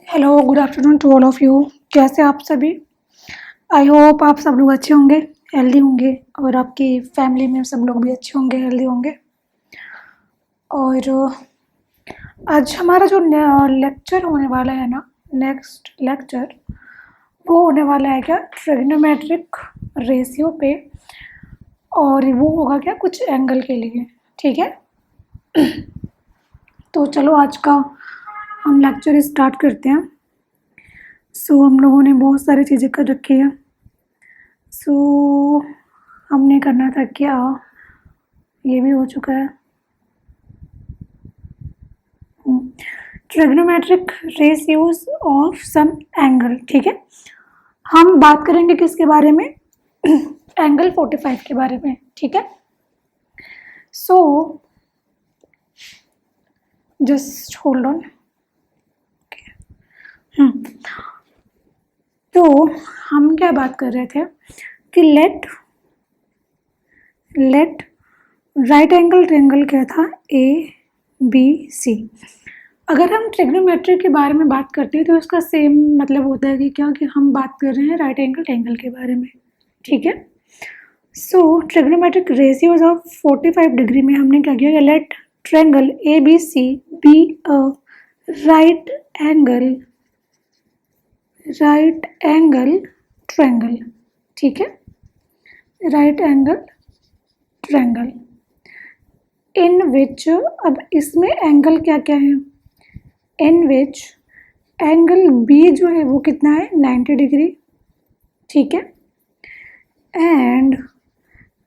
Hello, good afternoon to all of you. कैसे आप सभी? आई होप आप सब लोग अच्छे होंगे, हेल्दी होंगे और आपकी फैमिली में सब लोग भी अच्छे होंगे, हेल्दी होंगे। और आज हमारा जो लेक्चर होने वाला है ना, नेक्स्ट लेक्चर, वो होने वाला है क्या, ट्रिग्नोमेट्रिक रेशियो पे। और वो होगा क्या, कुछ एंगल के लिए। ठीक है, तो चलो आज का हम लेक्चर स्टार्ट करते हैं। हम लोगों ने बहुत सारी चीज़ें कर रखी है। हमने करना था क्या, ये भी हो चुका है। Trigonometric ratios of some angle. ठीक है, हम बात करेंगे किसके बारे में? एंगल 45 के बारे में। ठीक है, सो जस्ट होल्ड ऑन। तो हम क्या बात कर रहे थे कि लेट राइट एंगल ट्रायंगल क्या था, ABC। अगर हम ट्रिग्नोमेट्री के बारे में बात करते हैं तो इसका सेम मतलब होता है कि क्या, कि हम बात कर रहे हैं राइट एंगल ट्रायंगल के बारे में। ठीक है, so trigonometric ratios of 45 degree में हमने क्या किया, let triangle ABC be a right angle triangle. ठीक है, right angle triangle in which, अब इसमें एंगल क्या क्या है, इन विच एंगल बी जो है वो कितना है, 90 डिग्री। ठीक है, एंड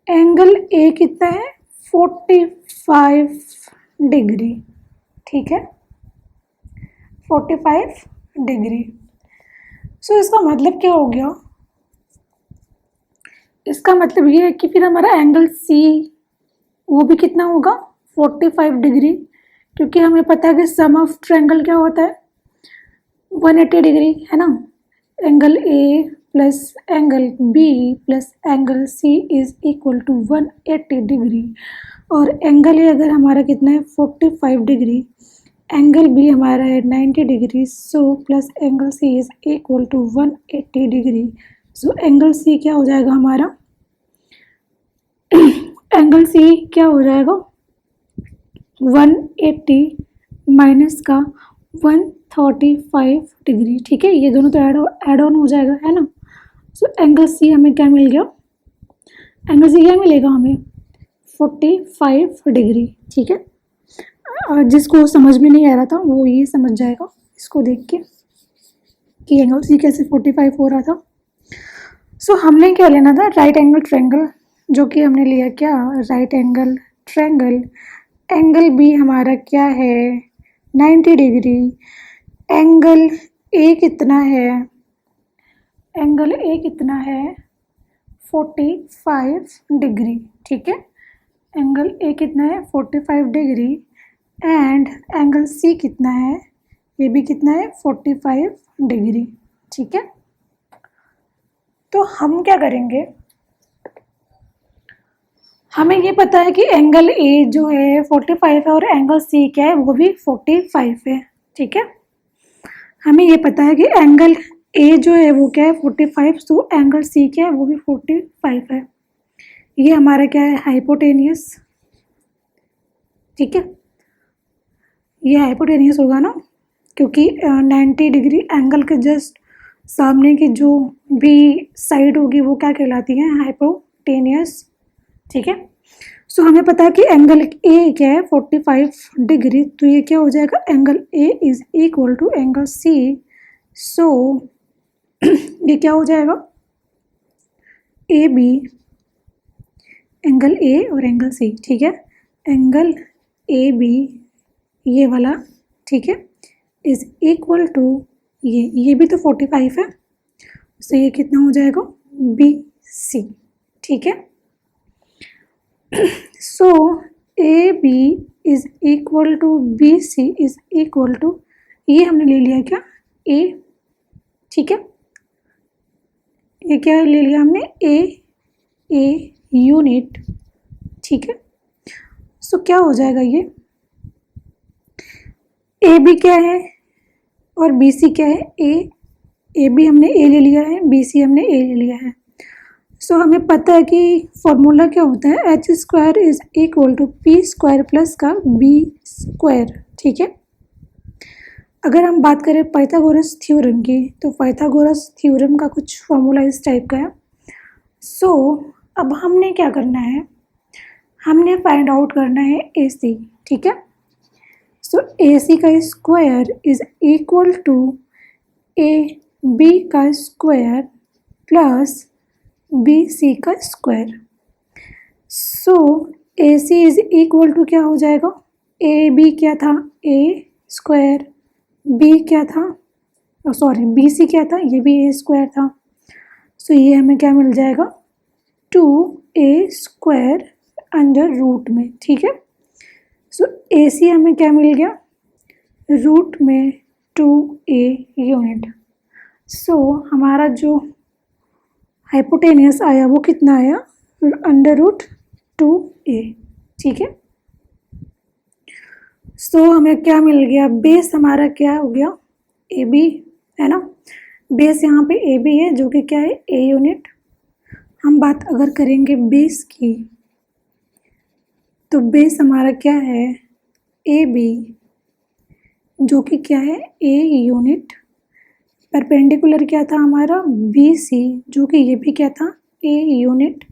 एंगल ए कितना है, 45 डिग्री। ठीक है, 45 डिग्री। सो इसका मतलब क्या हो गया, इसका मतलब ये है कि फिर हमारा एंगल सी वो भी कितना होगा, 45 डिग्री, क्योंकि हमें पता है कि सम ऑफ ट्रायंगल क्या होता है, 180 डिग्री, है ना। Angle A plus angle B plus angle C is equal to 180 degree. और एंगल ए अगर हमारा कितना है, 45 डिग्री, एंगल बी हमारा है 90 degree, so plus angle C is equal to 180 degree. So angle C क्या हो जाएगा हमारा, एंगल सी क्या हो जाएगा, 180 माइनस का 135 डिग्री। ठीक है, ये दोनों तो ऐड ऑन हो जाएगा, है ना। सो एंगल सी हमें क्या मिल गया, एंगल सी क्या मिलेगा हमें, 45 डिग्री। ठीक है, जिसको समझ में नहीं आ रहा था वो ये समझ जाएगा इसको देख के कि एंगल सी कैसे 45 हो रहा था। सो हमने क्या लेना था, राइट एंगल ट्रायंगल, जो कि हमने लिया क्या, right angle triangle. Angle B हमारा क्या है, 90 डिग्री। एंगल ए कितना है, एंगल ए कितना है, 45 डिग्री। ठीक है, एंगल ए कितना है, 45 डिग्री, एंड एंगल सी कितना है, ये भी कितना है, 45 डिग्री। ठीक है, तो हम क्या करेंगे, हमें ये पता है कि एंगल ए जो है 45 है और एंगल सी क्या है, वो भी 45 है। ठीक है, हमें ये पता है कि एंगल ए जो है वो क्या है, 45, तो एंगल सी क्या है, वो भी 45 है। ये हमारा क्या है, हाइपोटेनियस। ठीक है, ये हाइपोटेनियस होगा ना, क्योंकि 90 डिग्री एंगल के जस्ट सामने की जो भी साइड होगी वो क्या कहलाती है, हाइपोटेनियस। ठीक है, सो हमें पता है कि एंगल ए क्या है, 45 डिग्री, तो ये क्या हो जाएगा, angle A is equal to angle C. So ये क्या हो जाएगा, ए बी, एंगल ए और एंगल सी। ठीक है, एंगल ए बी ये वाला, ठीक है, इज इक्वल टू ये भी तो 45 है, सो ये कितना हो जाएगा, बी सी। ठीक है, so A B is equal to B C is equal to, ये हमने ले लिया क्या, ए। ठीक है, ये क्या ले लिया हमने, ए यूनिट। ठीक है, सो क्या हो जाएगा, ये ए बी क्या है, और बी सी क्या है, ए बी हमने ए ले लिया है, बी सी हमने ए ले लिया है। सो हमें पता है कि फॉर्मूला क्या होता है, H square is equal to P square plus का बी स्क्वायर। ठीक है, अगर हम बात करें पाइथागोरस थ्योरम की, तो पाइथागोरस थ्योरम का कुछ फॉर्मूला इस टाइप का है। सो अब हमने क्या करना है, हमने फाइंड आउट करना है ए सी। ठीक है, सो ए सी का square is equal to A B का स्क्वायर प्लस बी सी का square. So A C is equal to क्या हो जाएगा, ए बी क्या था, ए स्क्वायर, बी क्या था, सॉरी बी सी क्या था, ये भी ए स्क्वायर था। सो ये हमें क्या मिल जाएगा, 2a² अंडर रूट में। ठीक है, सो ए सी हमें क्या मिल गया, रूट में 2a यूनिट। सो हमारा जो हाइपोटेनियस आया वो कितना आया, अंडर रूट 2a। ठीक है, सो हमें क्या मिल गया, बेस हमारा क्या हो गया, ए बी है ना, बेस यहाँ पे ए बी है जो कि क्या है, ए यूनिट। हम बात अगर करेंगे बेस की, तो बेस हमारा क्या है, ए बी जो कि क्या है, ए यूनिट। परपेंडिकुलर क्या था हमारा, बी सी जो कि ये भी क्या था, ए यूनिट।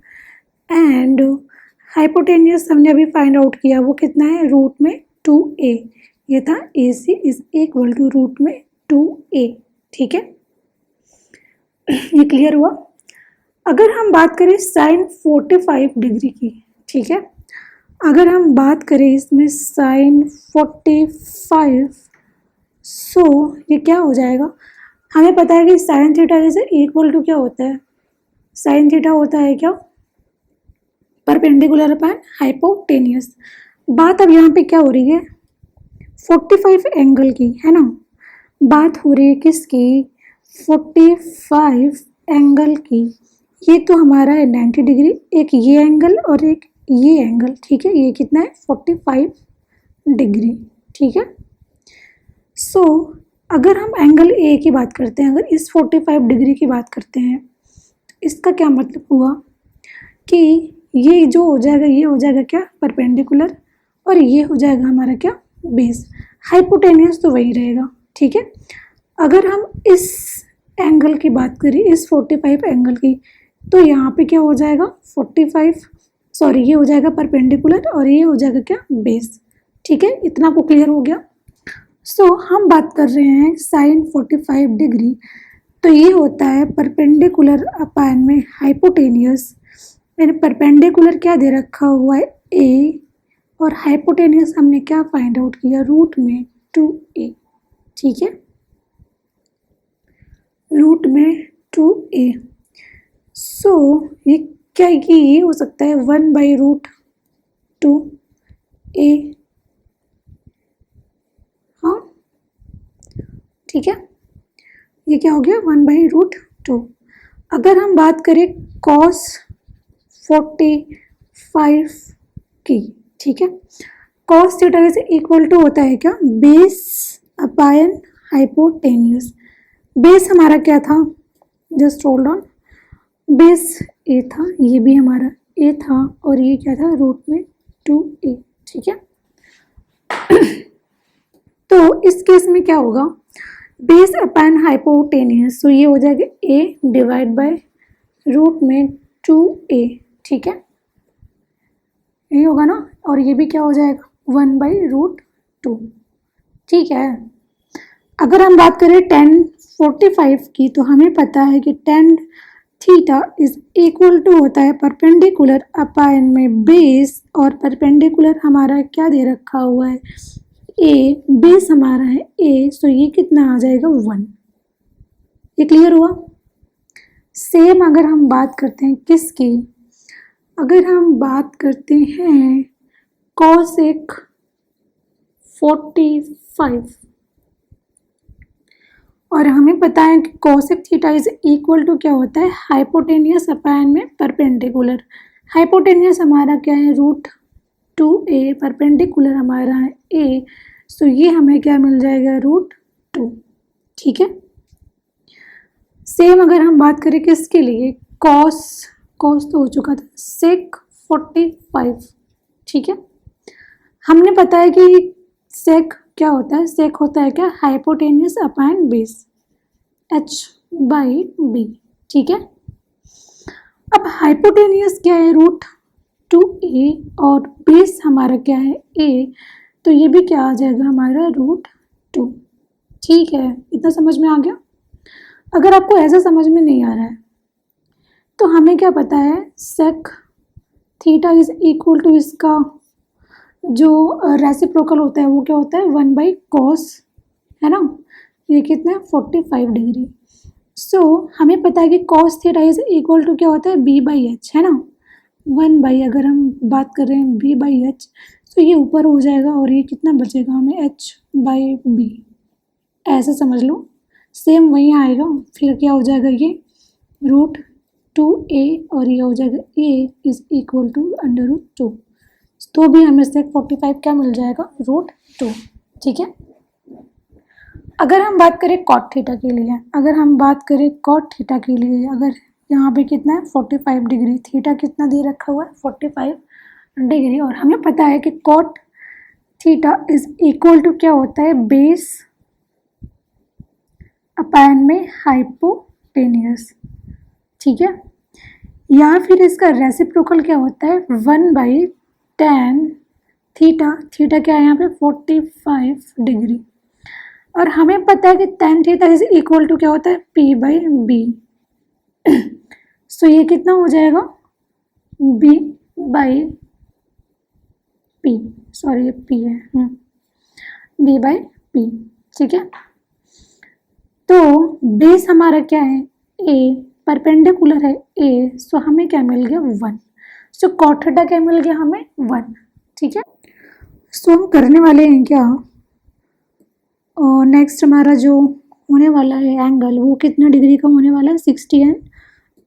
एंड हाइपोटेनियस हमने अभी फाइंड आउट किया, वो कितना है, रूट में 2a। ये था ए C is equal to root में 2a। ठीक है, ये क्लियर हुआ। अगर हम बात करें साइन 45 डिग्री की, ठीक है, अगर हम बात करें इसमें साइन 45, सो ये क्या हो जाएगा, हमें पता है कि sine theta is equal to क्या होता है, साइन थीटा होता है क्या, परपेंडिकुलर अपॉन हाइपोटेनियस। बात अब यहाँ पे क्या हो रही है, 45 एंगल की है ना, बात हो रही है किसकी, 45 एंगल की। ये तो हमारा है 90 डिग्री, एक ये एंगल और एक ये एंगल। ठीक है, ये कितना है, 45 डिग्री। ठीक है, सो अगर हम एंगल ए की बात करते हैं, अगर इस 45 डिग्री की बात करते हैं, तो इसका क्या मतलब हुआ कि ये जो हो जाएगा, ये हो जाएगा क्या, परपेंडिकुलर, और ये हो जाएगा हमारा क्या, बेस। हाइपोटेनियस तो वही रहेगा। ठीक है, अगर हम इस एंगल की बात करें, इस 45 एंगल की, तो यहाँ पे क्या हो जाएगा, 45, सॉरी ये हो जाएगा परपेंडिकुलर और ये हो जाएगा क्या, बेस। ठीक है, इतना को क्लियर हो गया। सो हम बात कर रहे हैं साइन 45 डिग्री, तो ये होता है परपेंडिकुलर अपॉन में हाइपोटेनियस। मैंने परपेंडिकुलर क्या दे रखा हुआ है, ए, और हाइपोटेनियस हमने क्या फाइंड आउट किया, रूट में 2a। ठीक है, रूट में 2a। सो ये क्या है कि ये हो सकता है 1/√2a। हाँ ठीक है, ये क्या हो गया, 1/√2। अगर हम बात करें cos 45 की, ठीक है, cos theta is equal to होता है क्या, बेस अपॉन हाइपोटेनियस। बेस हमारा क्या था, जस्ट होल्ड ऑन, बेस ए था, ये भी हमारा ए था, और ये क्या था, रूट में 2a। ठीक है, तो इस केस में क्या होगा, बेस अपॉन हाइपोटेनियस, तो ये हो जाएगा a डिवाइड बाय रूट में 2a। ठीक है, ये होगा ना, और ये भी क्या हो जाएगा, 1/√2। ठीक है, अगर हम बात करें tan 45 की, तो हमें पता है कि tan theta is equal to होता है परपेंडिकुलर अपॉन में बेस, और परपेंडिकुलर हमारा क्या दे रखा हुआ है, ए, बेस हमारा है ए, सो ये कितना आ जाएगा, 1। ये क्लियर हुआ। सेम अगर हम बात करते हैं किसकी, अगर हम बात करते हैं cosec 45, और हमें पता है कि cosec theta is equal to क्या होता है, हाइपोटेनियस अपॉन में परपेंडिकुलर। हाइपोटेनियस हमारा क्या है, √2a, परपेंडिकुलर हमारा है a, सो ये हमें क्या मिल जाएगा, √2। ठीक है। सेम अगर हम बात करें किसके लिए, कॉस तो हो चुका था, सेक 45, ठीक है। हमने पता है कि सेक क्या होता है, सेक होता है क्या, हाइपोटेन्यूस अपॉन बेस, h/b, ठीक है। अब हाइपोटेन्यूस क्या है, √2a, और बेस हमारा क्या है, a, तो ये भी क्या आ जाएगा हमारा √2, ठीक है। इतना समझ में आ गया। अगर आपको ऐसा समझ में नहीं आ रहा है तो हमें क्या पता है, sec theta is equal to इसका जो रेसिप्रोकल होता है वो क्या होता है, 1/cos, है ना। ये कितना है, 45 डिग्री। सो हमें पता है कि cos theta is equal to क्या होता है, b/h, है ना। 1 अगर हम बात कर रहे हैं b/h, तो ये ऊपर हो जाएगा और ये कितना बचेगा हमें, h/b, ऐसे समझ लो। सेम वहीं आएगा, फिर क्या हो जाएगा, ये √2a, और ये हो जाएगा a इज इक्वल टू √2, तो भी हमें से 45 क्या मिल जाएगा, √2, ठीक है। अगर हम बात करें कॉट थीटा के लिए, अगर यहाँ पे कितना है, 45 डिग्री, थीटा कितना दे रखा हुआ है, 45 डिग्री, और हमें पता है कि cot theta is equal to क्या होता है, बेस अपॉन में हाइपोटेन्यूस, ठीक है। या फिर इसका रेसिप्रोकल क्या होता है, 1/tan थीटा क्या है यहाँ पे, 45 डिग्री, और हमें पता है कि tan theta is equal to क्या होता है, p/b, सो ये कितना हो जाएगा, b/p, सॉरी ये p है, b/p, ठीक है। तो बेस हमारा क्या है, a, परपेंडिकुलर है a, सो हमें क्या मिल गया, 1, सो कॉट थीटा क्या मिल गया हमें, 1, ठीक है। सो हम करने वाले हैं क्या, नेक्स्ट हमारा जो होने वाला है एंगल, वो कितना डिग्री का होने वाला है, 60 एंड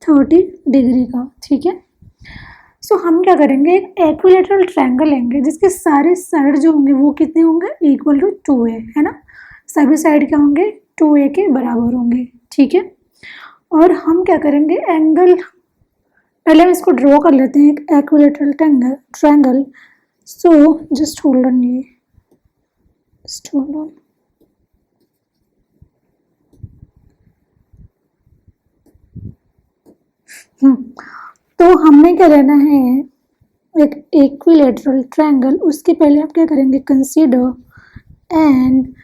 30 डिग्री का, ठीक है। सो हम क्या करेंगे, एक इक्विलैटरल ट्रायंगल लेंगे जिसके सारे साइड जो होंगे वो कितने होंगे, इक्वल टू 2a, है ना। सभी साइड क्या होंगे, 2a के बराबर होंगे, ठीक है। और हम क्या करेंगे, एंगल पहले हम इसको ड्रॉ कर लेते हैं, एक equilateral triangle. So just hold on, ये जस्ट होल्ड ऑन, तो हमने क्या लेना है, एक इक्विलैटरल ट्रायंगल। उसके पहले आप क्या करेंगे, consider an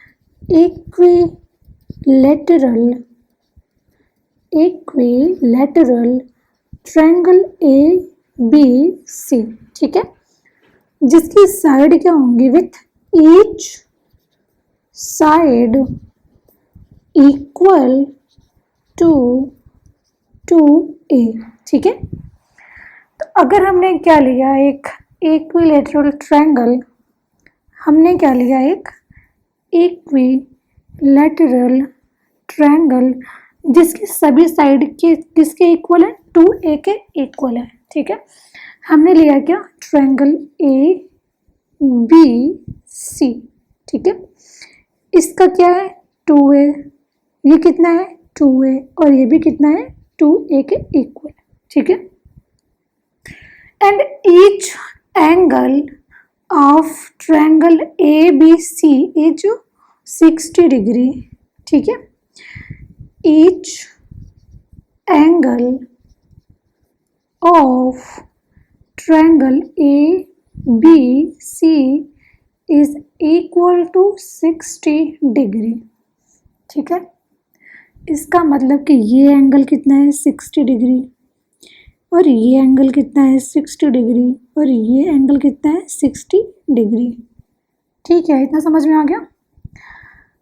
equilateral triangle ABC, ठीक है, जिसकी साइड क्या होंगी, with each side equal to 2a, ठीक है। तो अगर हमने क्या लिया, एक इक्विलैटरल ट्रायंगल, हमने क्या लिया, एक इक्विलैटरल ट्रायंगल जिसकी सभी साइड के किसके इक्वल है, 2a के इक्वल है, ठीक है। हमने लिया क्या, ट्रायंगल ABC, ठीक है। इसका क्या है, 2a, ये कितना है, 2a, और ये भी कितना है, 2a के इक्वल, ठीक है। And each angle of triangle ABC is 60 degree, ठीक है। Each angle of triangle ABC is equal to 60 degree, ठीक है। इसका मतलब कि ये एंगल कितना है, 60 डिग्री, और ये एंगल कितना है, 60 डिग्री, और ये एंगल कितना है, 60 डिग्री, ठीक है। इतना समझ में आ गया।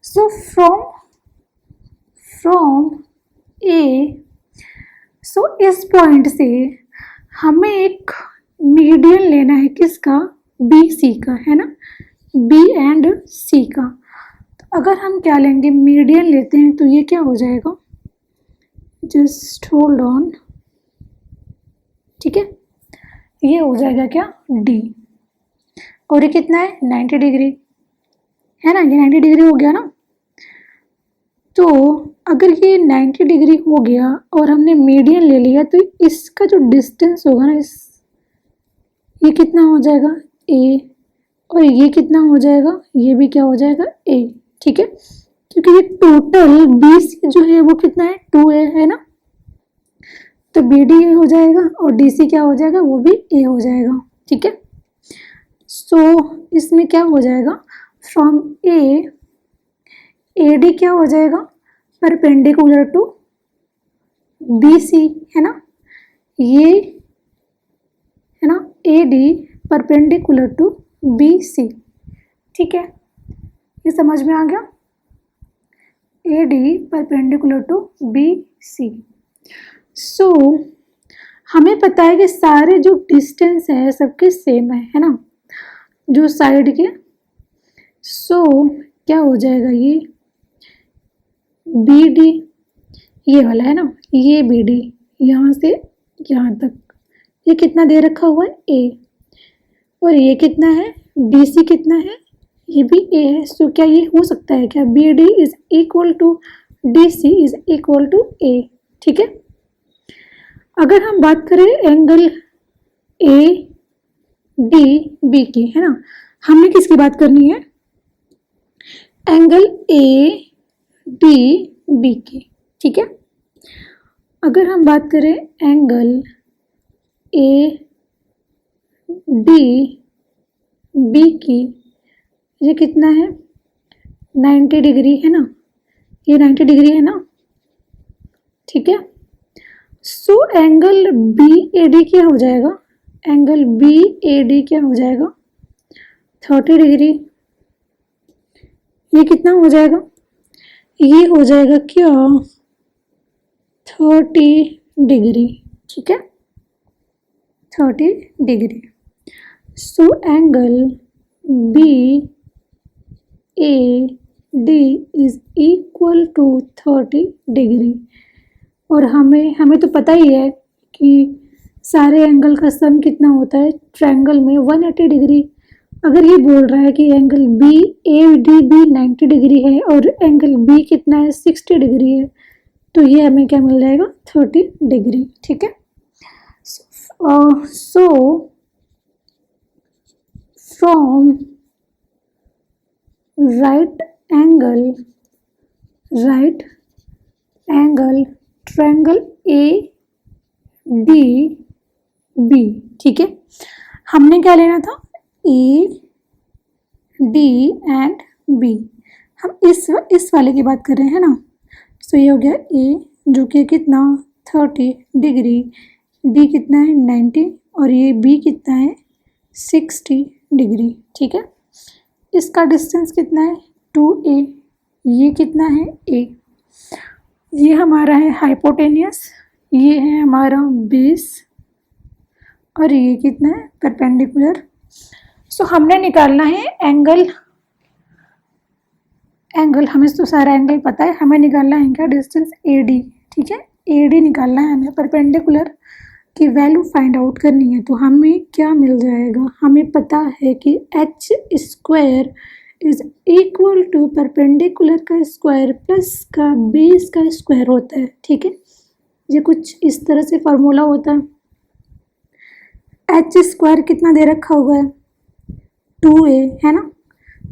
सो फ्रॉम ए, सो इस पॉइंट से हमें एक मीडियन लेना है, किसका, BC का, है ना, B एंड C का। तो अगर हम क्या लेंगे, मीडियन लेते हैं, तो ये क्या हो जाएगा, जस्ट होल्ड ऑन, ठीक है, ये हो जाएगा क्या, D, और ये कितना है, 90 डिग्री, है ना, ये 90 डिग्री हो गया ना। तो अगर ये 90 डिग्री हो गया और हमने मीडियन ले लिया तो इसका जो डिस्टेंस होगा ना, ये कितना हो जाएगा ए, और ये कितना हो जाएगा, ये भी क्या हो जाएगा ए। ठीक है, क्योंकि ये टोटल BC जो है वो कितना है 2A है ना, तो BD ए हो जाएगा और DC क्या हो जाएगा, वो भी ए हो जाएगा। ठीक है, सो इसमें क्या हो जाएगा, फ्रॉम ए AD क्या हो जाएगा, परपेंडिकुलर टू BC है ना, ये है ना AD परपेंडिकुलर टू BC। ठीक है, ये समझ में आ गया, AD परपेंडिकुलर टू BC। सो हमें पता है कि सारे जो डिस्टेंस है सबके सेम है ना, जो साइड के। सो क्या हो जाएगा, ये BD ये वाला है ना, ये BD यहाँ से यहाँ तक, ये कितना दे रखा हुआ है A, और ये कितना है DC कितना है, ये भी A है। सो क्या ये हो सकता है क्या, BD is equal to DC is equal to A। ठीक है, अगर हम बात करें एंगल ADB की है ना, हमें किसकी बात करनी है, एंगल ADB की। ठीक है, अगर हम बात करें एंगल ADB की, ये कितना है 90 डिग्री है ना, ये 90 डिग्री है ना। ठीक है, सो एंगल BAD क्या हो जाएगा, एंगल BAD क्या हो जाएगा 30 डिग्री। ये कितना हो जाएगा, ये हो जाएगा क्या 30 डिग्री। ठीक है, 30 degree. So angle BAD is equal to 30 degree. और हमें तो पता ही है कि सारे एंगल का सम कितना होता है ट्रायंगल में 180 डिग्री। अगर ये बोल रहा है कि एंगल BADB 90 डिग्री है और एंगल B कितना है 60 डिग्री है, तो ये हमें क्या मिल जाएगा 30 डिग्री। ठीक है, so from right angle triangle ADB। ठीक है, हमने क्या लेना था AD एंड B। हम इस वाले की बात कर रहे हैं ना, सो ये हो गया A जो कि कितना 30 डिग्री, D कितना है 90 और ये B कितना है 60 डिग्री। ठीक है, इसका डिस्टेंस कितना है 2A, ये कितना है A, ये हमारा है हाइपोटेनियस, ये है हमारा बेस और ये कितना है परपेंडिकुलर। सो हमने निकालना है एंगल हमें तो सारा एंगल पता है, हमें निकालना है क्या डिस्टेंस AD। ठीक है, AD निकालना है हमें, परपेंडिकुलर की वैल्यू फाइंड आउट करनी है। तो हमें क्या मिल जाएगा, हमें पता है कि h square is equal to perpendicular का स्क्वायर प्लस का बेस का स्क्वायर होता है। ठीक है, ये कुछ इस तरह से फार्मूला होता है। h स्क्वायर कितना दे रखा हुआ है 2A है ना,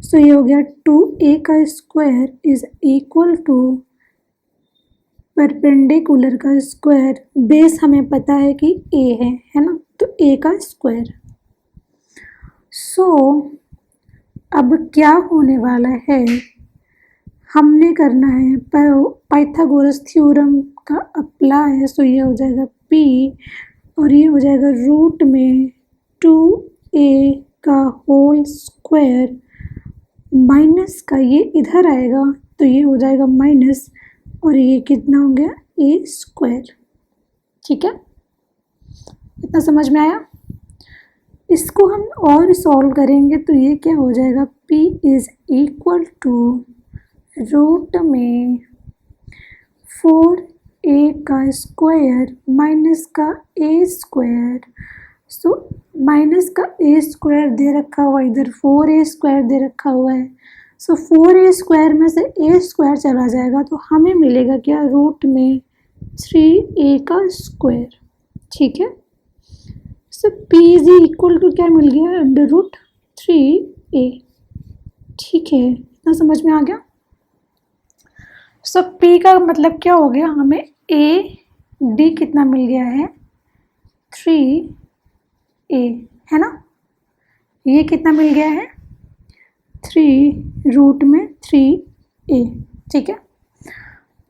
सो ये हो गया 2A का square is equal to perpendicular का स्क्वायर, बेस हमें पता है कि A है ना, तो A का स्क्वायर। सो अब क्या होने वाला है, हमने करना है पाइथागोरस थ्योरम का अप्लाई। सो ये हो जाएगा P और ये हो जाएगा रूट में 2A का होल स्क्वायर माइनस का, ये इधर आएगा तो ये हो जाएगा माइनस, और ये कितना हो गया A स्क्वायर। ठीक है, इतना समझ में आया। इसको हम और सॉल्व करेंगे तो ये क्या हो जाएगा, P is equal to root में 4A का स्क्वायर माइनस का A स्क्वायर। सो माइनस का A स्क्वायर दे रखा हुआ है, इधर 4A स्क्वायर दे रखा हुआ है, सो 4a² में से a² चला जाएगा तो हमें मिलेगा क्या, रूट में 3a का स्क्वायर, ठीक है। सो p इज इक्वल टू क्या मिल गया, √3a, ठीक है, इतना समझ में आ गया। सो p का मतलब क्या हो गया, हमें AD कितना मिल गया है, 3a, है ना, ये कितना मिल गया है, 3√3a, ठीक है।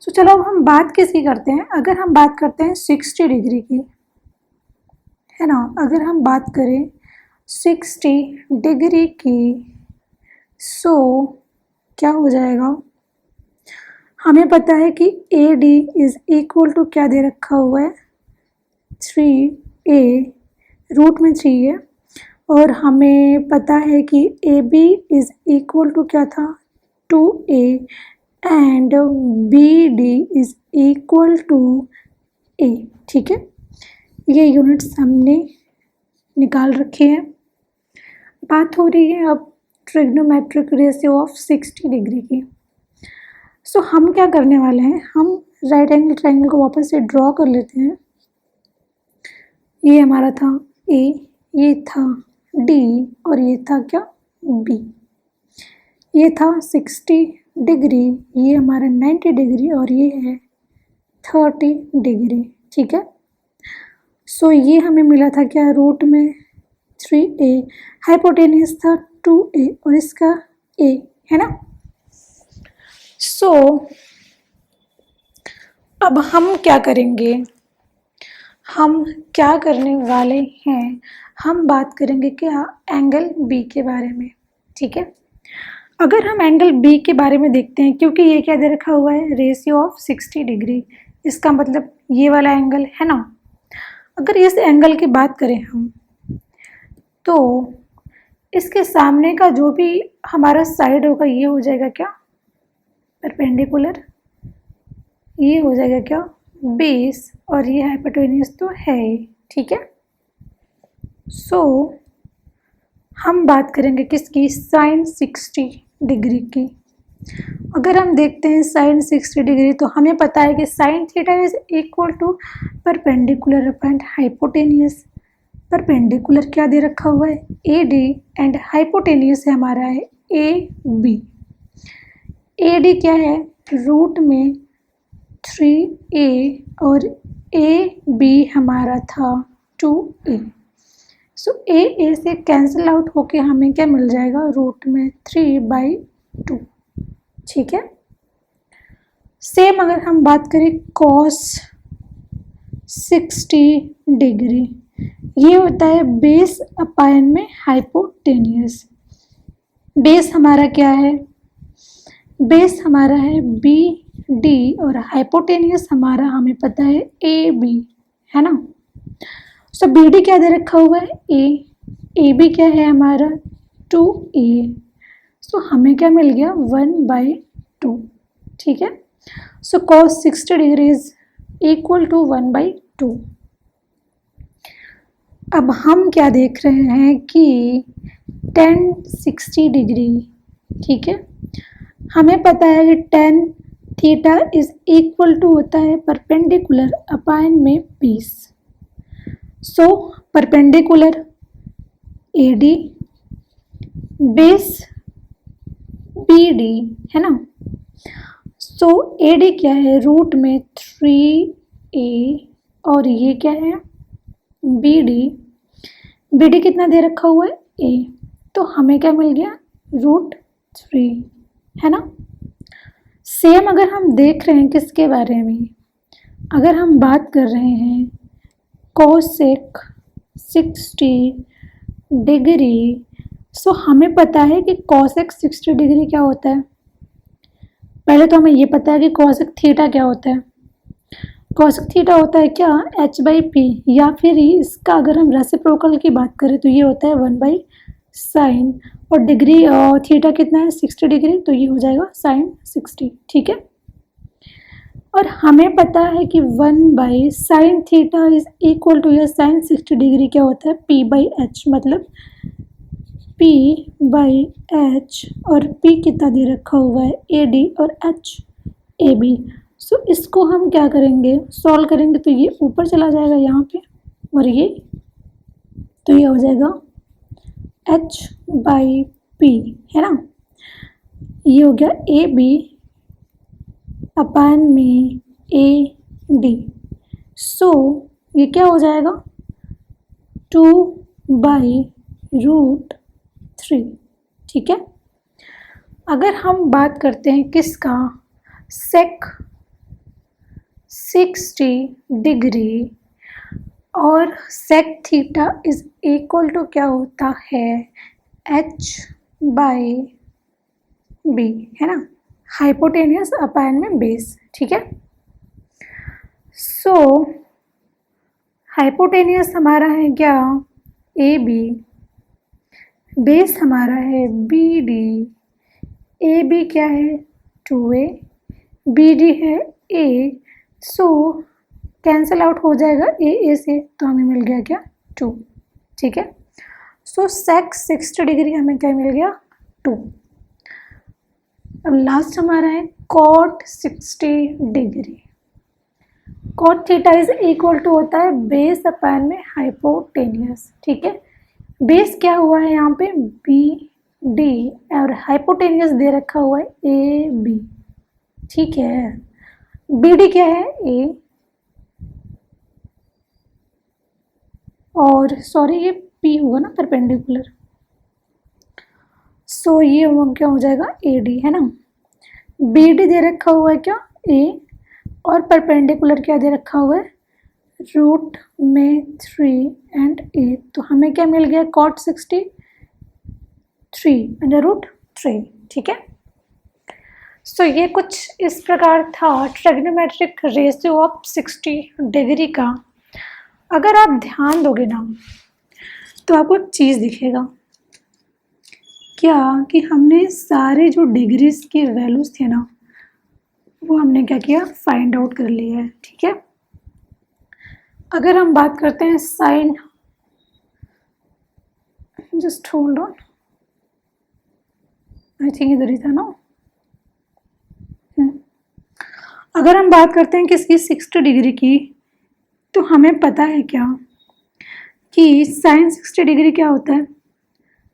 तो चलो अब हम बात किसकी करते हैं, अगर हम बात करते हैं 60 डिग्री की, है ना, अगर हम बात करें 60 डिग्री की, सो क्या हो जाएगा, हमें पता है कि AD इज इक्वल टू क्या दे रखा हुआ है, 3a, रूट में 3 है, और हमें पता है कि AB इज इक्वल टू क्या था, 2a, and BD is equal to a, ठीक है। ये यूनिट्स हमने निकाल रखे हैं। बात हो रही है अब ट्रिग्नोमेट्रिक रेशियो ऑफ 60 डिग्री की। सो हम क्या करने वाले हैं, हम राइट एंगल ट्रायंगल को वापस से ड्रॉ कर लेते हैं। ये हमारा था A, ये था D, और ये था क्या, B। ये था 60 डिग्री, ये हमारा 90 डिग्री, और ये है 30 डिग्री, ठीक है। सो ये हमें मिला था क्या, रूट में 3a, हाइपोटेनियस था 2a, और इसका a, है ना। सो अब हम क्या करेंगे, हम क्या करने वाले हैं, हम बात करेंगे क्या, एंगल B के बारे में, ठीक है। अगर हम एंगल B के बारे में देखते हैं, क्योंकि ये क्या दे रखा हुआ है, रेशियो ऑफ 60 डिग्री, इसका मतलब ये वाला एंगल है ना। अगर इस एंगल की बात करें हम, तो इसके सामने का जो भी हमारा साइड होगा ये हो जाएगा क्या, परपेंडिकुलर, ये हो जाएगा क्या, बेस, और ये हाइपोटेनियस तो है ही, ठीक है। सो हम बात करेंगे किसकी, साइन 60 डिग्री की। अगर हम देखते हैं साइन 60 डिग्री, तो हमें पता है कि sine theta is equal to perpendicular upon hypotenuse. Perpendicular क्या दे रखा हुआ है, AD, एंड हाइपोटेनियस है हमारा है AB। AD क्या है, रूट में 3a, और AB हमारा था 2a। सो a से कैंसिल आउट होके हमें क्या मिल जाएगा, रूट में 3/2, ठीक है। सेम अगर हम बात करें कॉस 60 डिग्री, ये होता है बेस अपायन में हाइपोटेनियस। बेस हमारा क्या है, बेस हमारा है BD, और हाइपोटेनियस हमारा हमें पता है AB, है ना। सो BD क्या दे रखा हुआ है, A, AB क्या है हमारा 2a। सो हमें क्या मिल गया, 1/2, ठीक है। So cos 60 degree is equal to 1/2। अब हम क्या देख रहे हैं कि tan 60 डिग्री, ठीक है, हमें पता है कि tan theta is equal to होता है परपेंडिकुलर अपान में base. So perpendicular AD, base BD, है ना। सो AD क्या है, रूट में 3a, और ये क्या है BD। BD कितना दे रखा हुआ है, A, तो हमें क्या मिल गया, √3, है ना। सेम अगर हम देख रहे हैं किसके बारे में, अगर हम बात कर रहे हैं कोसेक 60 डिग्री, सो हमें पता है कि कोसेक 60 डिग्री क्या होता है। पहले तो हमें ये पता है कि कोसेक थीटा क्या होता है। कोसेक थीटा होता है क्या, h/p, या फिर इसका अगर हम रेसिप्रोकल की बात करें तो ये होता है 1/sin, और डिग्री और थीटा कितना है 60 डिग्री, तो ये हो जाएगा sin 60, ठीक है। और हमें पता है कि 1/sin theta is equal to, या sin 60 डिग्री क्या होता है, p/h, मतलब P बाई H, और P कितना दे रखा हुआ है AD और H AB। सो इसको हम क्या करेंगे, सॉल्व करेंगे तो ये ऊपर चला जाएगा यहाँ पे, और ये तो ये हो जाएगा H बाई P, है ना। ये हो गया AB अपान में AD। सो ये क्या हो जाएगा 2/√3, ठीक है। अगर हम बात करते हैं किसका, सेक 60 डिग्री और sec theta is equal to क्या होता है H/B, है ना, हाइपोटेनियस अपान में बेस, ठीक है। सो हाइपोटेनियस हमारा है क्या AB, बेस हमारा है BD, AB क्या है 2A, BD है A। सो कैंसिल आउट हो जाएगा A से, तो हमें मिल गया क्या 2, ठीक है। सो सेक 60 डिग्री हमें क्या मिल गया 2। अब लास्ट हमारा है cot 60 degree. Cot theta is equal to होता है बेस अपान में हाइपोटेनियस, ठीक है। बेस क्या हुआ है यहाँ पे BD और हाइपोटेनियस दे रखा हुआ है AB, ठीक है। BD क्या है A, और सॉरी ये P होगा ना परपेंडिकुलर, सो ये क्या हो जाएगा AD, है ना। BD दे रखा हुआ है क्या A, और परपेंडिकुलर क्या दे रखा हुआ है रूट में 3 एंड A, तो हमें क्या मिल गया कॉट 60 3/√3, ठीक है। सो ये कुछ इस प्रकार था ट्रिग्नोमेट्रिक रेशियो ऑफ 60 डिग्री का। अगर आप ध्यान दोगे ना तो आपको एक चीज़ दिखेगा क्या, कि हमने सारे जो डिग्रीज के वैल्यूज थे ना वो हमने क्या किया फाइंड आउट कर लिया है, ठीक है। अगर हम बात करते हैं sine, just hold on, I think इधर ही था ना। अगर हम बात करते हैं किसकी 60 डिग्री की, तो हमें पता है क्या कि साइन 60 डिग्री क्या होता है,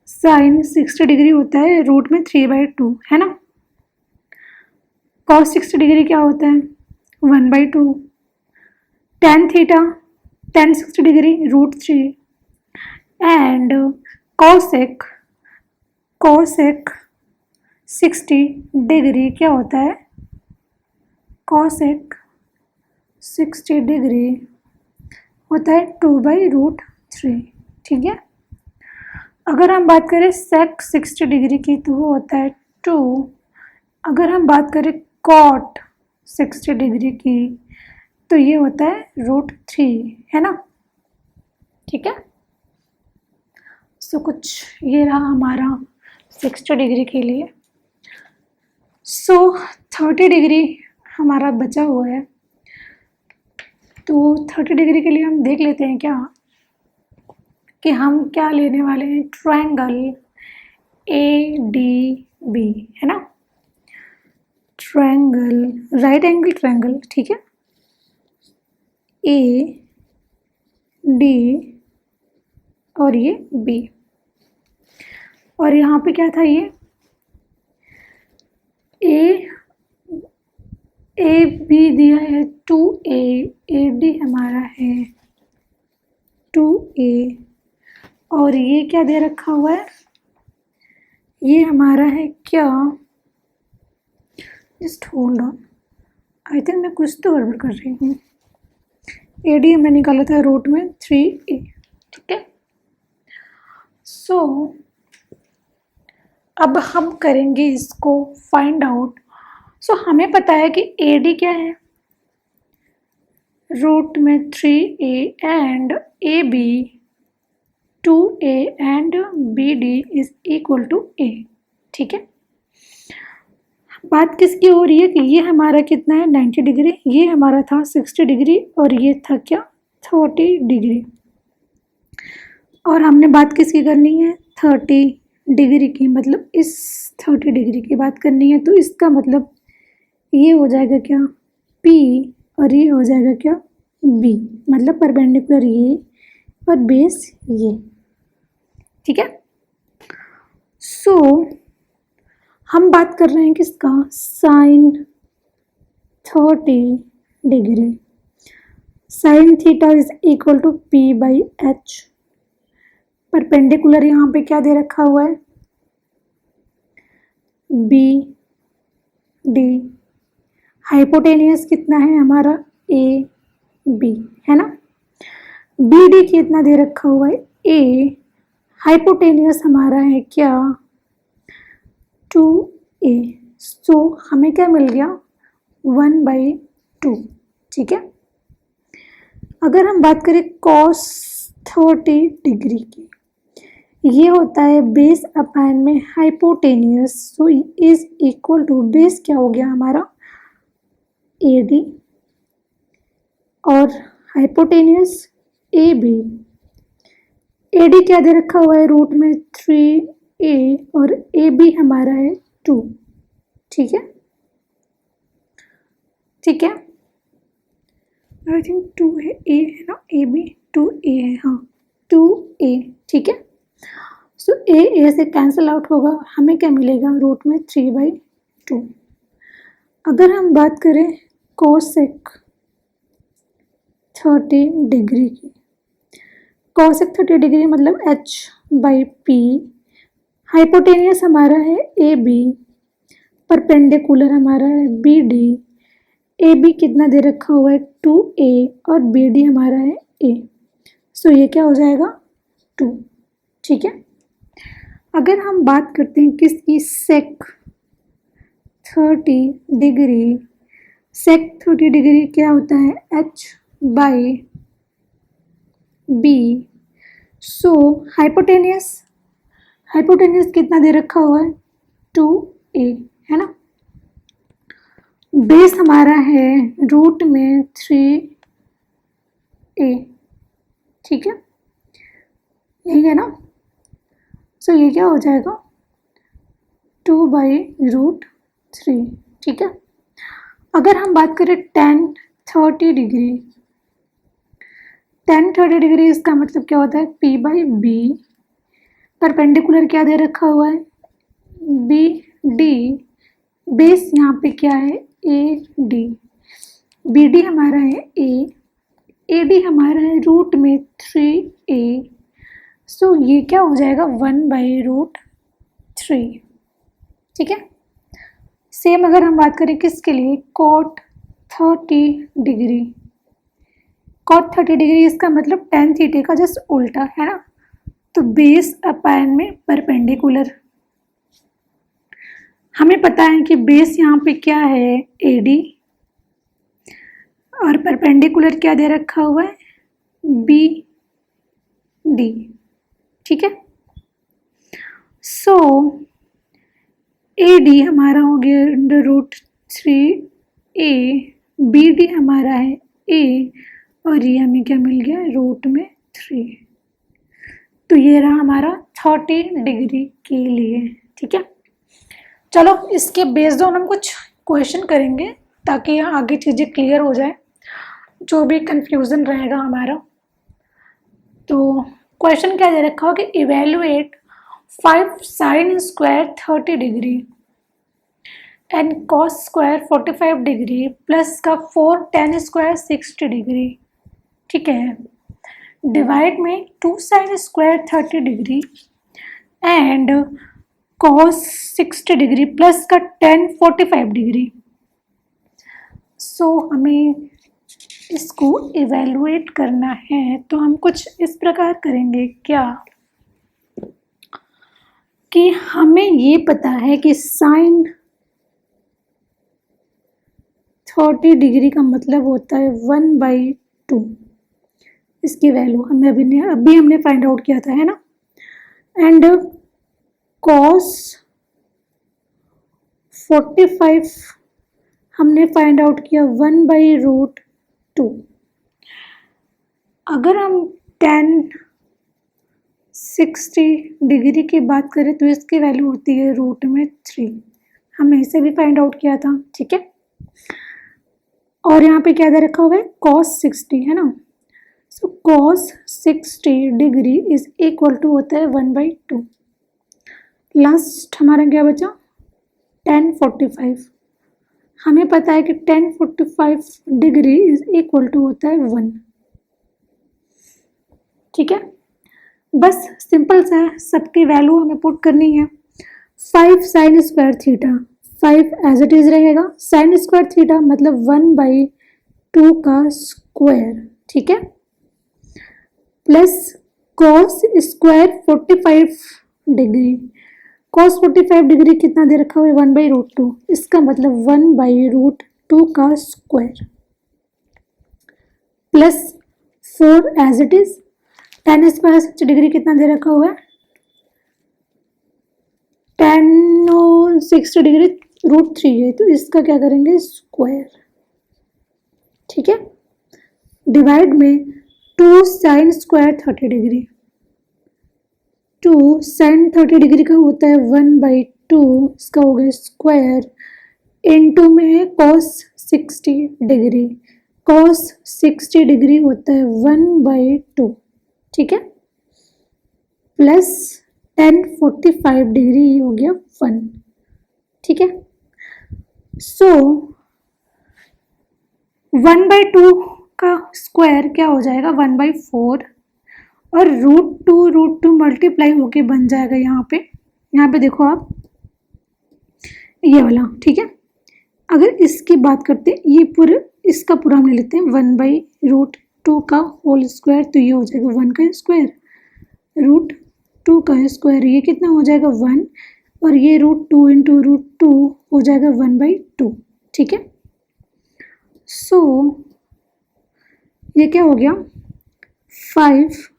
साइन 60 डिग्री होता है रूट में 3/2, है ना। कॉस 60 डिग्री क्या होता है 1/2, tan theta tan 60 degree √3, and cosec 60 degree क्या होता है कॉसेक 60 डिग्री होता है 2/√3, ठीक है। अगर हम बात करें सेक 60 डिग्री की तो वो होता है 2। अगर हम बात करें कॉट 60 डिग्री की तो ये होता है √3, है ना, ठीक है। सो कुछ ये रहा हमारा 60 डिग्री के लिए। सो 30 डिग्री हमारा बचा हुआ है, तो 30 डिग्री के लिए हम देख लेते हैं क्या कि हम क्या लेने वाले हैं, ट्रायंगल ADB, है ना, ट्रायंगल राइट एंगल ट्रायंगल, ठीक है। AD और ये B, और यहाँ पे क्या था ये AB दिया है 2A, AD हमारा है 2A, और ये क्या दे रखा हुआ है, ये हमारा है क्या, just hold on, I think मैं कुछ तो गड़बड़ कर रही हूँ। AD हमें निकाला था रूट में 3A, ठीक है। सो अब हम करेंगे इसको फाइंड आउट। सो हमें पता है कि AD क्या है रूट में 3A and AB 2A and BD is equal to A, ठीक है। बात किसकी हो रही है कि ये हमारा कितना है 90 डिग्री, ये हमारा था 60 डिग्री, और ये था क्या 30 डिग्री, और हमने बात किसकी करनी है 30 डिग्री की, मतलब इस 30 डिग्री की बात करनी है, तो इसका मतलब ये हो जाएगा क्या, P, और ये हो जाएगा क्या, B, मतलब परपेंडिकुलर ये और बेस ये, ठीक है। सो हम बात कर रहे हैं किसका, sine 30 degree. Sine theta is equal to P/H। Perpendicular यहाँ पे क्या दे रखा हुआ है, BD। हाइपोटेनियस कितना है हमारा, AB, है ना। BD कितना दे रखा हुआ है, A। हाइपोटेनियस हमारा है क्या, 2A। सो हमें क्या मिल गया, 1/2, ठीक है। अगर हम बात करें cos 30 डिग्री की, ये होता है बेस अपान में hypotenuse, so is equal to, base क्या हो गया हमारा, AD, और हाइपोटेनियस AB। AD क्या दे रखा हुआ है, रूट में 3A, और AB हमारा है 2, ठीक है, ठीक है। आई थिंक 2 है, A है ना, AB 2A है, हाँ 2A, ठीक है। सो A से कैंसिल आउट होगा, हमें क्या मिलेगा, रूट में 3/2। अगर हम बात करें कोसेक 30 डिग्री की, कोसेक 30 डिग्री मतलब H/P। हाइपोटेनियस हमारा है AB, परपेंडिकुलर हमारा है BD। AB कितना दे रखा हुआ है, 2A, और BD हमारा है A। सो ये क्या हो जाएगा, 2, ठीक है। अगर हम बात करते हैं किसकी, सेक 30 डिग्री। सेक 30 डिग्री क्या होता है, H/B। सो हाइपोटेनियस कितना दे रखा हुआ है, 2A, है ना। बेस हमारा है रूट में 3A, ठीक है, यही है ना। सो ये क्या हो जाएगा, 2/√3, ठीक है। अगर हम बात करें tan 30 डिग्री, tan 30 डिग्री इसका मतलब क्या होता है, P/B। परपेंडिकुलर क्या दे रखा हुआ है, BD। बेस यहाँ पे क्या है, AD। BD हमारा है A, AD हमारा है रूट में 3A। सो ये क्या हो जाएगा, 1/√3, ठीक है। सेम अगर हम बात करें किसके लिए, cot 30 डिग्री। cot 30 डिग्री इसका मतलब tan थीटा का जस्ट उल्टा, है ना। तो बेस अपान में परपेंडिकुलर, हमें पता है कि बेस यहाँ पे क्या है, AD, और परपेंडिकुलर क्या दे रखा हुआ है, BD, ठीक है। सो AD हमारा हो गया √3A, BD हमारा है A, और ये हमें क्या मिल गया, रूट में 3। तो ये रहा हमारा 30 डिग्री के लिए, ठीक है। चलो इसके बेस्ड ऑन हम कुछ क्वेश्चन करेंगे ताकि आगे चीज़ें क्लियर हो जाए, जो भी कंफ्यूजन रहेगा हमारा। तो क्वेश्चन क्या दे रखा हो कि evaluate 5 sin square 30 degree and cos square 45 degree plus का 4 tan स्क्वायर 60 डिग्री, ठीक है। डिवाइड में 2 sin square 30 degree and cos 60 degree plus का tan 45 डिग्री। सो हमें इसको इवेलुएट करना है, तो हम कुछ इस प्रकार करेंगे क्या, कि हमें ये पता है कि साइन 30 डिग्री का मतलब होता है 1/2। इसकी वैल्यू हमें अभी हमने फाइंड आउट किया था, है ना। एंड cos 45 हमने फाइंड आउट किया 1/√2। अगर हम tan 60 डिग्री की बात करें तो इसकी वैल्यू होती है रूट में 3। हमने इसे भी फाइंड आउट किया था, ठीक है। और यहाँ पे क्या दे रखा हुआ है, cos 60 है ना। So cos 60 degree is equal to होता है 1/2। लास्ट हमारा क्या बचा, tan 45। हमें पता है कि tan 45 degree is equal to होता है 1, ठीक है। बस सिंपल सा है, सबकी वैल्यू हमें पुट करनी है। 5 sin square theta, 5 as it is रहेगा, sin स्क्वायर थीटा मतलब 1/2 का स्क्वायर, ठीक है, plus cos square 45 degree. cos 45 degree कितना दे रखा हुआ है, 1/√2, इसका मतलब 1/√2 का square, plus 4 as it is. tan square 60 degree कितना दे रखा हुआ है, tan 60 डिग्री √3 है, तो इसका क्या करेंगे, स्क्वायर, ठीक है, डिवाइड में 2 sin square 30 degree. 2 sin 30 degree का होता है 1/2, इसका हो गया स्क्वायर, इनटू में है cos 60 डिग्री। cos 60 डिग्री होता है 1/2, ठीक है, प्लस tan 45 डिग्री हो गया 1, ठीक है। सो 1/2 का स्क्वायर क्या हो जाएगा, 1/4, और √2 मल्टीप्लाई होके बन जाएगा यहाँ पे देखो आप, ये वाला, ठीक है। अगर इसकी बात करते हैं, ये पूरे इसका पूरा हम ले लेते हैं 1/√2 का होल स्क्वायर, तो ये हो जाएगा 1 का स्क्वायर, √2 का स्क्वायर, ये कितना हो जाएगा 1, और ये √2 इंटू √2 हो जाएगा 1/2, ठीक है। सो ये क्या हो गया, 5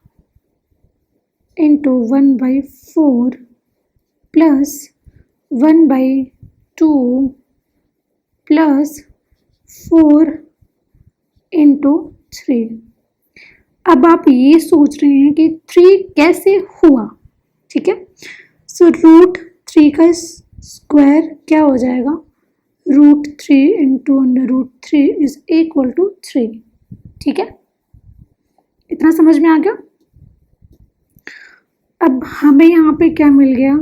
इंटू 1/4 प्लस 1/2 प्लस 4 इंटू 3। अब आप ये सोच रहे हैं कि 3 कैसे हुआ, ठीक है। सो √3 का स्क्वायर क्या हो जाएगा, √3 इंटू √3 इज इक्वल टू 3, ठीक है। इतना समझ में आ गया। अब हमें यहाँ पे क्या मिल गया,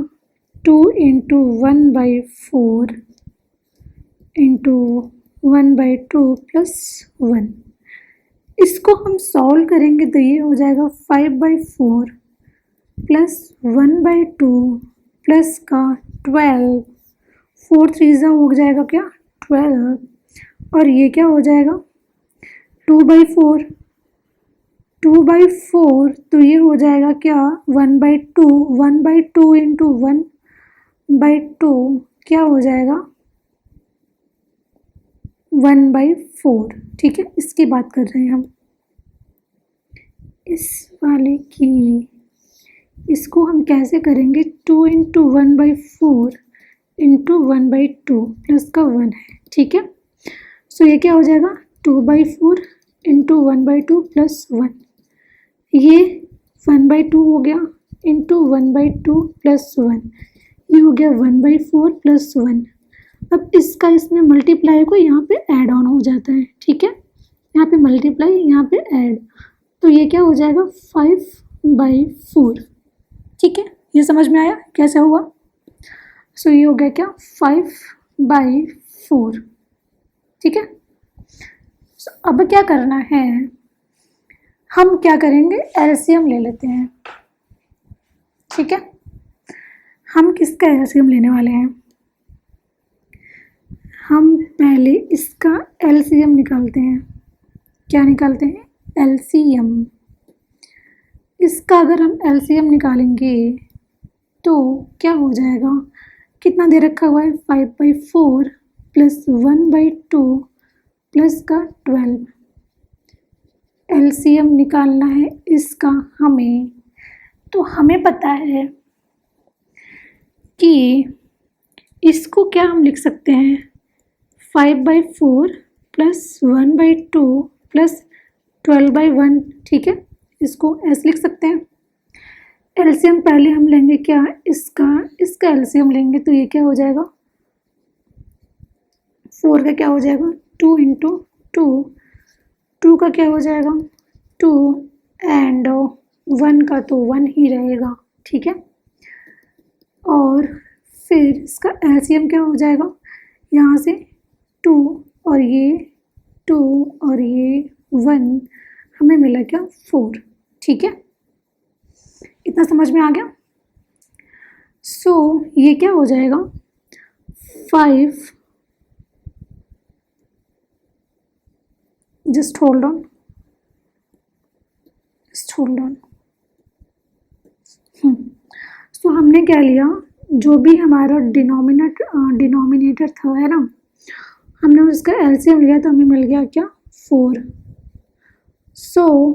2 इंटू 1/4 इंटू 1/2 प्लस 1। इसको हम सॉल्व करेंगे तो ये हो जाएगा 5/4 प्लस 1/2 प्लस का 12, 4 3 हो जाएगा क्या 12, और ये क्या हो जाएगा 2/4, 2/4, तो ये हो जाएगा क्या 1/2, 1/2 इंटू 1/2 क्या हो जाएगा 1/4, ठीक है। इसकी बात कर रहे हैं हम, इस वाले की, इसको हम कैसे करेंगे, 2 इंटू 1/4 इंटू 1/2 प्लस का 1 है, ठीक है। सो ये क्या हो जाएगा 2/4 इंटू 1/2 प्लस 1, ये 1/2 हो गया इंटू 1/2 प्लस 1, ये हो गया 1/4 प्लस 1। अब इसका इसमें मल्टीप्लाई को यहाँ पे ऐड ऑन हो जाता है, ठीक है, यहाँ पे मल्टीप्लाई, यहाँ पे ऐड, तो ये क्या हो जाएगा 5/4, ठीक है। ये समझ में आया कैसे हुआ। सो ये हो गया क्या 5/4, ठीक है। सो अब क्या करना है, हम क्या करेंगे, एलसीएम ले लेते हैं, ठीक है। हम किसका एलसीएम लेने वाले हैं, हम पहले इसका एलसीएम निकालते हैं। क्या निकालते हैं, एलसीएम। इसका अगर हम एलसीएम निकालेंगे तो क्या हो जाएगा, कितना दे रखा हुआ है 5/4 प्लस 1/2 प्लस का 12। एलसीएम निकालना है इसका हमें, तो हमें पता है कि इसको क्या हम लिख सकते हैं 5/4 प्लस 1/2 प्लस 12/1, ठीक है, इसको ऐसे लिख सकते हैं। एलसीएम पहले हम लेंगे क्या, इसका एलसीएम लेंगे तो ये क्या हो जाएगा, 4 का क्या हो जाएगा 2 इंटू 2, 2 का क्या हो जाएगा 2 एंड 1 का तो 1 ही रहेगा, ठीक है। और फिर इसका एलसीएम क्या हो जाएगा, यहाँ से 2 और ये 2 और ये 1, हमें मिला क्या 4, ठीक है। इतना समझ में आ गया। सो ये क्या हो जाएगा 5, जस्ट होल्ड ऑन, सो हमने क्या लिया, जो भी हमारा डिनोमिनेटर था है ना, हमने उसका एलसीएम लिया तो हमें मिल गया क्या 4। सो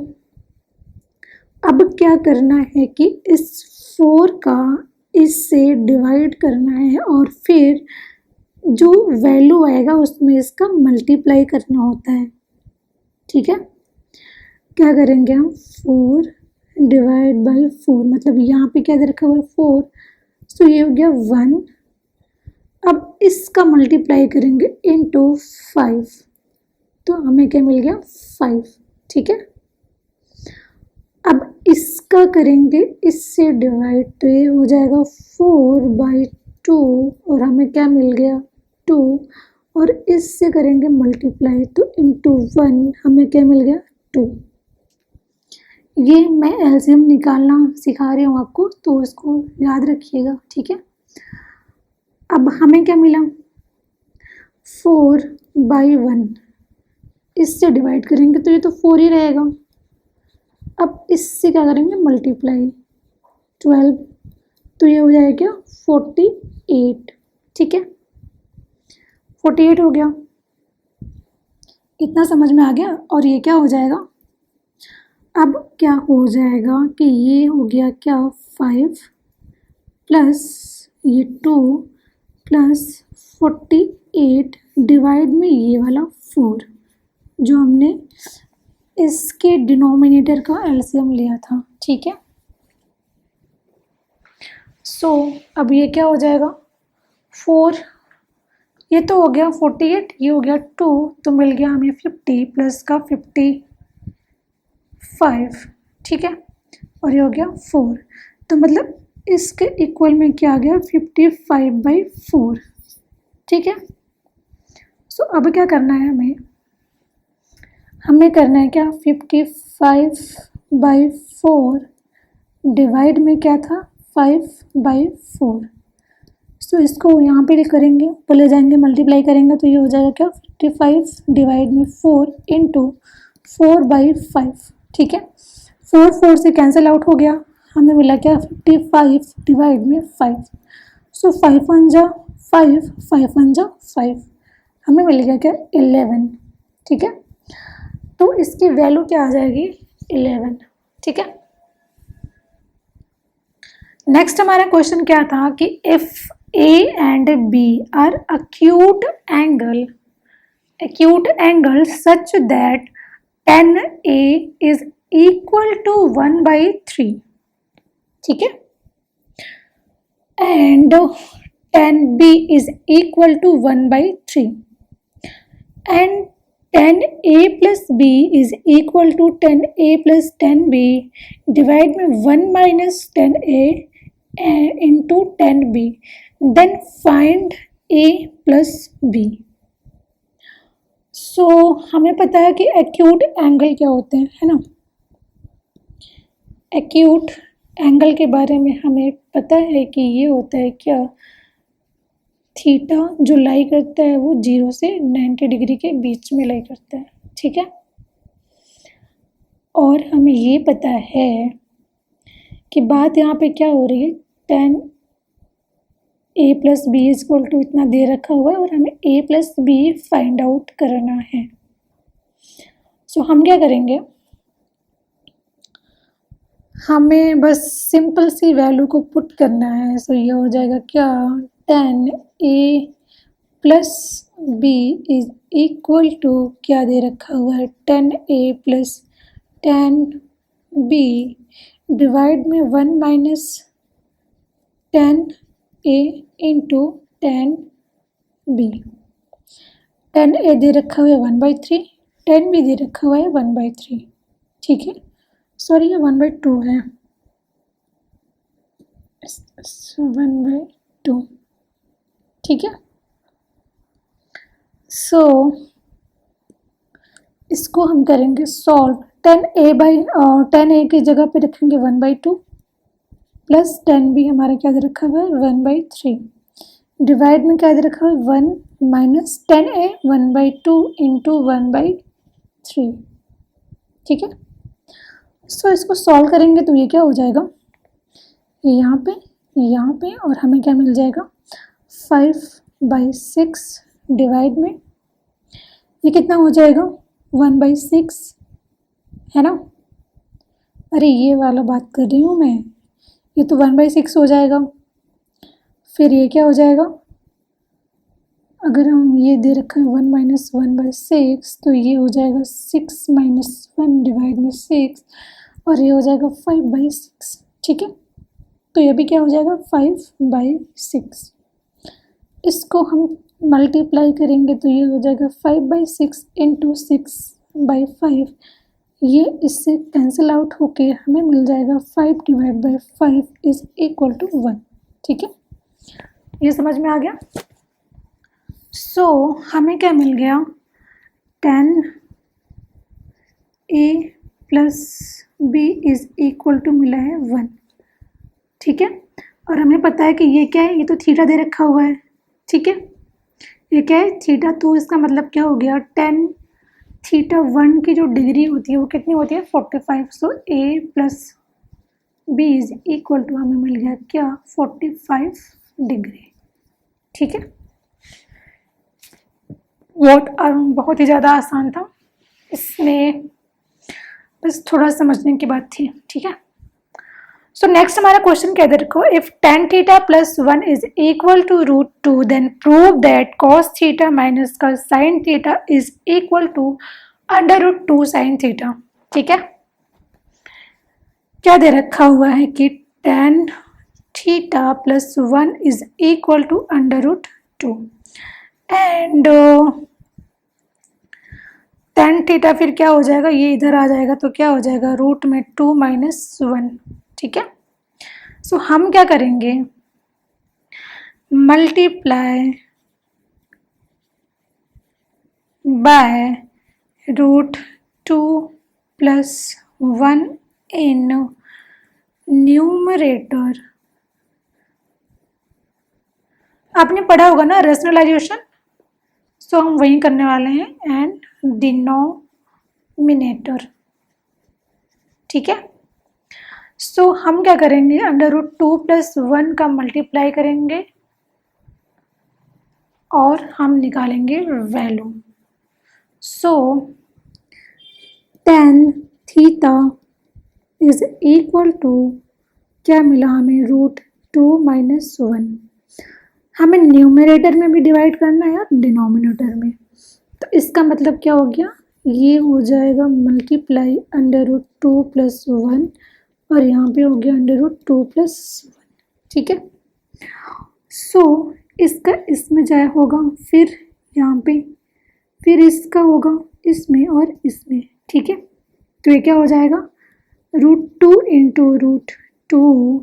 अब क्या करना है कि इस 4 का इससे डिवाइड करना है और फिर जो वैल्यू आएगा उसमें इसका मल्टीप्लाई करना होता है, ठीक है। क्या करेंगे हम 4 डिवाइड बाई 4, मतलब यहाँ पे क्या दे रखा हुआ है 4, तो ये हो गया 1। अब इसका मल्टीप्लाई करेंगे इनटू 5, तो हमें क्या मिल गया 5, ठीक है। अब इसका करेंगे इससे डिवाइड तो ये हो जाएगा 4/2 और हमें क्या मिल गया 2, और इससे करेंगे मल्टीप्लाई तो इनटू 1 हमें क्या मिल गया 2। ये मैं एलसीएम निकालना सिखा रही हूँ आपको, तो इसको याद रखिएगा, ठीक है। अब हमें क्या मिला 4/1, इससे डिवाइड करेंगे तो ये तो 4 ही रहेगा। अब इससे क्या करेंगे मल्टीप्लाई 12, तो ये हो जाएगा क्या 48, ठीक है। 48 हो गया, इतना समझ में आ गया। और ये क्या हो जाएगा, अब क्या हो जाएगा कि ये हो गया क्या 5 प्लस ये 2 प्लस 48 डिवाइड में ये वाला 4, जो हमने इसके डिनोमिनेटर का एलसीएम लिया था, ठीक है। सो अब ये क्या हो जाएगा 4, ये तो हो गया 48, ये हो गया 2, तो मिल गया हमें 50 प्लस का 55, ठीक है। और ये हो गया 4, तो मतलब इसके इक्वल में क्या आ गया 55/4, ठीक है। सो अब क्या करना है हमें करना है क्या 55/4 डिवाइड में क्या था 5/4। सो इसको यहाँ पे करेंगे, ऊपर ले जाएंगे मल्टीप्लाई करेंगे तो ये हो जाएगा क्या 55 डिवाइड में 4 इंटू 4/5, ठीक है। 4 से कैंसिल आउट हो गया, हमें मिला क्या 55 डिवाइड में 5। सो 5 1 जा 5, 5 1 जा 5, हमें मिल गया क्या 11, ठीक है। तो इसकी वैल्यू क्या आ जाएगी 11, ठीक है। नेक्स्ट हमारा क्वेश्चन क्या था कि if A and B are acute angle such that tan A is equal to 1/3, ठीक है, and tan B is equal to 1/3 and tan A plus B is equal to tan A plus tan B divide में 1 minus tan A into tan B, then find A plus B। सो हमें पता है कि acute angle क्या होते हैं, है ना। एक्यूट एंगल के बारे में हमें पता है कि ये होता है क्या, थीटा जो लाई करता है वो 0 से 90 डिग्री के बीच में लाई करता है, ठीक है। और हमें ये पता है कि बात यहाँ पे क्या हो रही है, tan A plus B equal to इतना दे रखा हुआ है और हमें A plus B find out करना है। सो हम क्या करेंगे, हमें बस सिंपल सी वैल्यू को पुट करना है। सो ये हो जाएगा क्या tan A plus B is equal to क्या दे रखा हुआ है tan A plus tan B divide में 1 minus 10a into 10b। 10a दे रखा हुआ है 1/3, 10b दे रखा हुआ है 1/3। ठीक है, सॉरी ये 1/2 है, 1/2। ठीक है, सो इसको हम करेंगे सॉल्व। 10a की जगह पे रखेंगे 1/2 प्लस 10b हमारा क्या दे रखा हुआ है 1/3। डिवाइड में क्या दे रखा हुआ है 1 माइनस 10a 1/2 इंटू 1/3। ठीक है, सो इसको सॉल्व करेंगे तो ये क्या हो जाएगा, ये यहाँ पे और हमें क्या मिल जाएगा 5/6 डिवाइड में ये कितना हो जाएगा 1/6 है ना। अरे ये वाला बात कर रही हूँ मैं, ये तो 1/6 हो जाएगा। फिर ये क्या हो जाएगा, अगर हम ये दे रखा है 1 माइनस 1/6 तो ये हो जाएगा 6 माइनस 1 डिवाइड में 6 और ये हो जाएगा 5/6। ठीक है, तो ये भी क्या हो जाएगा 5/6। इसको हम मल्टीप्लाई करेंगे तो ये हो जाएगा 5/6 इंटू 6/5। ये इससे कैंसिल आउट होके हमें मिल जाएगा 5/5 इज इक्वल टू 1। ठीक है, ये समझ में आ गया। सो हमें क्या मिल गया 10a plus b is equal to मिला है 1। ठीक है, और हमें पता है कि ये क्या है, ये तो थीटा दे रखा हुआ है। ठीक है, ये क्या है थीटा, तो इसका मतलब क्या हो गया 10 थीटा 1 की जो डिग्री होती है वो कितनी होती है 45। सो a plus b is equal to हमें मिल गया क्या 45 डिग्री। ठीक है, बहुत ही ज़्यादा आसान था, इसमें बस थोड़ा समझने की बात थी। ठीक है, सो नेक्स्ट हमारा क्वेश्चन क्या दे रखो, if tan theta plus 1 is equal to √2 then prove that cos theta minus का sin theta is equal to √2 sin theta. ठीक है, क्या दे रखा हुआ है कि tan theta plus 1 is equal to √2 and tan theta फिर क्या हो जाएगा, ये इधर आ जाएगा तो क्या हो जाएगा रूट में 2 माइनस 1। ठीक है, सो हम क्या करेंगे multiply by √2 plus 1 in numerator. आपने पढ़ा होगा ना रेशनलाइजेशन, सो हम वही करने वाले हैं एंड डिनोमिनेटर। ठीक है, सो हम क्या करेंगे √2 प्लस 1 का मल्टीप्लाई करेंगे और हम निकालेंगे value. So tan theta is equal to क्या मिला हमें √2 माइनस 1। हमें न्यूमरेटर में भी डिवाइड करना है और डिनोमिनेटर में, तो इसका मतलब क्या हो गया, ये हो जाएगा मल्टीप्लाई √2 प्लस 1 और यहाँ पे हो गया √2 प्लस 1। ठीक है, सो इसका इसमें जाए होगा, फिर यहाँ पे, फिर इसका होगा इसमें और इसमें। ठीक है, तो ये क्या हो जाएगा √2 इंटू √2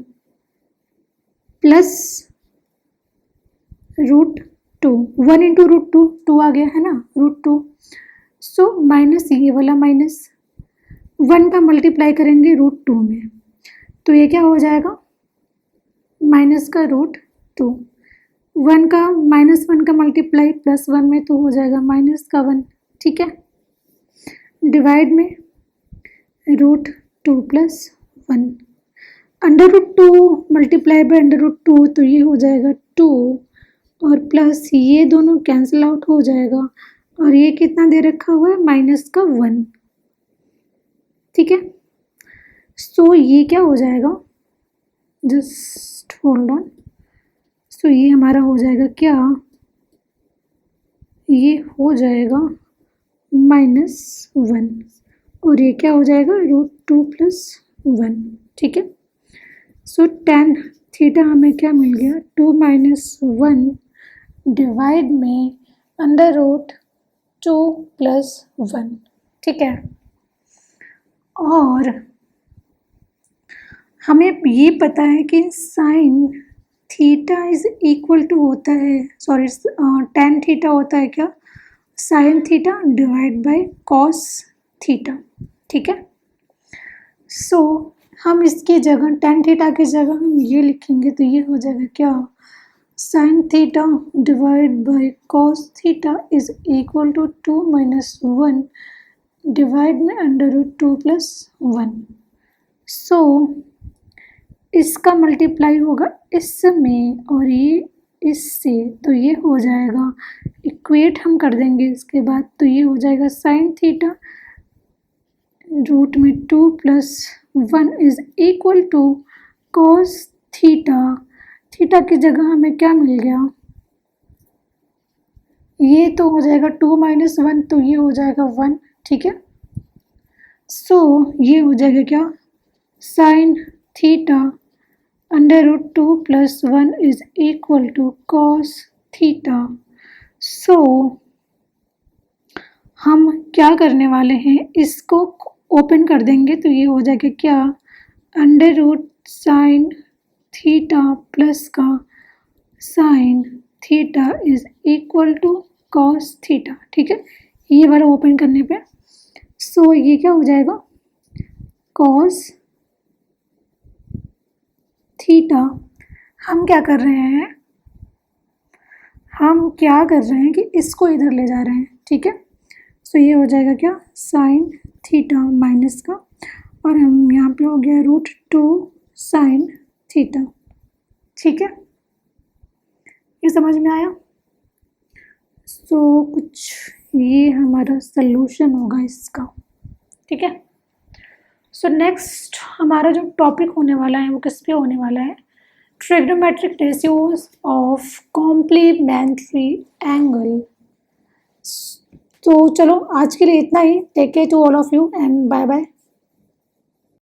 प्लस √2, 1 इंटू √2 2 आ गया है ना √2। सो माइनस ये वाला माइनस 1 का मल्टीप्लाई करेंगे √2 में, तो ये क्या हो जाएगा माइनस का √2, 1 का माइनस 1 का मल्टीप्लाई प्लस 1 में तो हो जाएगा माइनस का 1। ठीक है, डिवाइड में √2 प्लस 1, √2 मल्टीप्लाई बाय √2 तो ये हो जाएगा 2 और प्लस ये दोनों कैंसिल आउट हो जाएगा और ये कितना दे रखा हुआ है माइनस का 1। ठीक है, सो ये क्या हो जाएगा, जस्ट होल्ड ऑन, सो ये हमारा हो जाएगा क्या, ये हो जाएगा -1 और ये क्या हो जाएगा √2 प्लस 1। ठीक है। सो tan थीटा हमें क्या मिल गया, 2 - 1 डिवाइड में अंडर रूट 2 + 1, ठीक है। और हमें ये पता है कि sine theta is equal to होता है, सॉरी tan थीटा होता है क्या, sine theta divide by cos theta, ठीक है। सो हम इसकी जगह tan थीटा की जगह हम ये लिखेंगे तो ये हो जाएगा क्या, sine theta divide by cos theta is equal to 2 - 1 divide में अंडर रूट 2 + 1। सो इसका मल्टीप्लाई होगा इसमें और ये इससे, तो ये हो जाएगा, इक्वेट हम कर देंगे इसके बाद, तो ये हो जाएगा साइन थीटा रूट में 2 + 1 is equal to cos theta. Theta की जगह हमें क्या मिल गया, ये तो हो जाएगा 2 - 1, तो ये हो जाएगा 1, ठीक है। सो ये हो जाएगा क्या, sine theta under root 2 + 1 is equal to cos theta. So हम क्या करने वाले हैं, इसको ओपन कर देंगे तो ये हो जाएगा क्या, under root sine theta plus का sine theta is equal to cos theta, ठीक है। ये वाला ओपन करने पे सो ये क्या हो जाएगा, कॉस थीटा। हम क्या कर रहे हैं, कि इसको इधर ले जा रहे हैं, ठीक है। सो ये हो जाएगा क्या, साइन थीटा माइनस का, और हम यहाँ पे हो गया रूट 2 साइन थीटा, ठीक है। ये समझ में आया। सो कुछ ये हमारा सलूशन होगा इसका, ठीक है। सो नेक्स्ट हमारा जो टॉपिक होने वाला है वो किस पे होने वाला है, trigonometric ratios of complementary angle. तो चलो आज के लिए इतना ही, take care to all of you and bye bye.